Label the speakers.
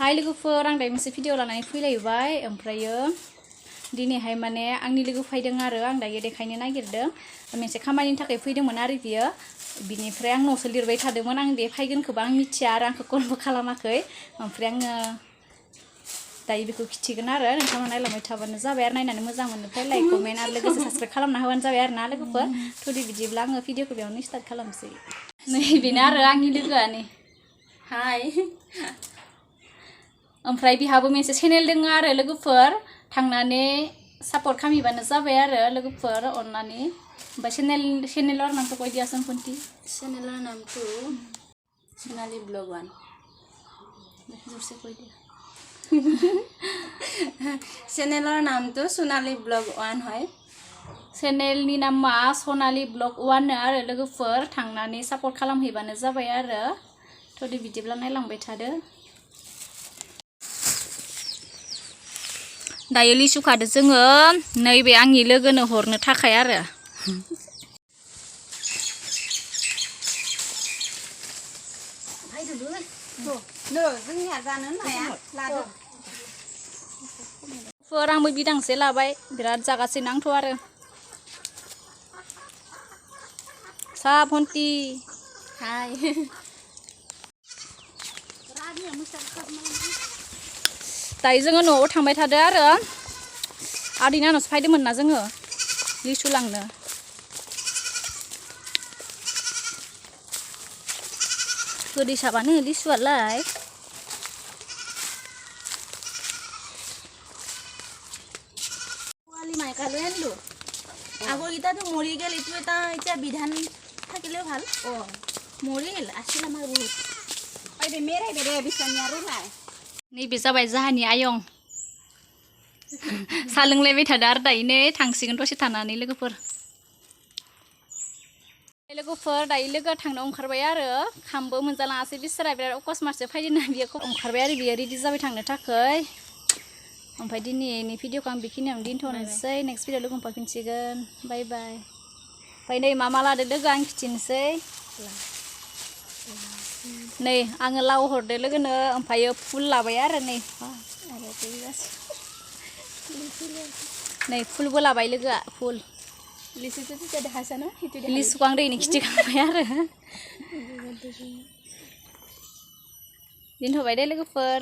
Speaker 1: हाय लोगोफोर आं दायो मोनसे भिडिअ लानानै फैलायबाय ओमफ्रायो दिनैहाय माने आंनि लोगो फैदों आरो आं दायो देखायनो नागिरदों मोनसे खामानिनि थाखाय फैदोंमोन आरो बियो बिनिफ्राय आं न'सो लिरबाय थादोंमोन आं बे फैगोनखौबो आं मिथिया आरो आंखौ कलबो खालामाखै ओमफ्राय आङो दायो बेखौ खिथिगोन आरो नोंथांमोना नायलांबाय थाबानो जाबाय आरो नायनानै मोजां मोनोब्लाथाय लाइक कमेन्ट आरो लोगोसे साबस्क्राइब खालामना होबानो जाबाय आरो ना लोगोफोर थुदि बिदिब्ला आङो भिडिअखौ बेयावनो स्टार्ट खालामसै नै बेनो आरो आंनि लोगोआ नै हाय ओमफ्राय बिहाबो मोनसे चेनेल दङ आरो लोगोफोर थांनानै सापर्ट खालामहैबानो जाबाय आरो लोगोफोर अननानै ओमफ्राय चेनेलर नामखौ কৈ দিয়াচোন भन्टी
Speaker 2: चेनेलर नामটো सोनाली ब्लग 1
Speaker 1: जोरसे কৈ দিয়া
Speaker 2: चेनेलर नामটো सोनाली ब्लग 1 হয়
Speaker 1: चेनेलनि नामा सनाली ब्लग 1 आरो लोगोफोर थांनानै सापर्ट खालामहैबानो जाबाय आरो थदि बिदिब्ला नायलांबाय थादो दायो लिसु खादो जोङो नैबे आंनि लोगोनो हरनो थाखाय आरो
Speaker 2: जोंनिया जानो हाया लादो
Speaker 1: आंबो बिदांसे लाबाय बिराद जागासिनो आंथ' आरो सा भन्टी
Speaker 2: हाय
Speaker 1: दायो जोङो न'आव थांबाय थादो आरो आदैनि आनावसो फैदोंमोन ना जोङो लिसु लांनो गोदै साबानो लिसुआलाय
Speaker 2: মাইকালৈ আনিলো আগৰ ইটাটো মৰি গেল ইটো এটা এতিয়া বিধান থাকিলেও ভাল মৰিল আছিল আমাৰ বহুত আইদে মেৰাই বেৰে বিছানি আৰু নাই
Speaker 1: नैबे जाबाय जाहानि आयं सा लोंलायबाय थादो आरो दायो नै थांसिगोन दसे थानानै लोगोफोर दायो लोगोआ थांनो ओंखारबाय आरो खामबो मोनजालाङासै बिसोरा बिराद अकस्मातसो फैदोंना बियो ओंखारबाय आरो बियो रेडि जाबाय थांनो थाखाय ओमफ्राय दिनैनि भिडिअखौ आं बेखिनियावनो दोनथ'नोसै नेक्स्ट भिडिअ लोगो मोनफिनसिगोन बाय बाय ओमफ्राय नै मा लादो लोगो आं खिथिनोसै नै आङो लाव हरदो लोगोनो ओमफ्रायो फुल लाबाय आरो नै नै फुलबो लाबाय लोगोआ फुल लिसुखौ आं दैनि खिथिखांबाय आरो दोनथ'बाय दे लोगोफोर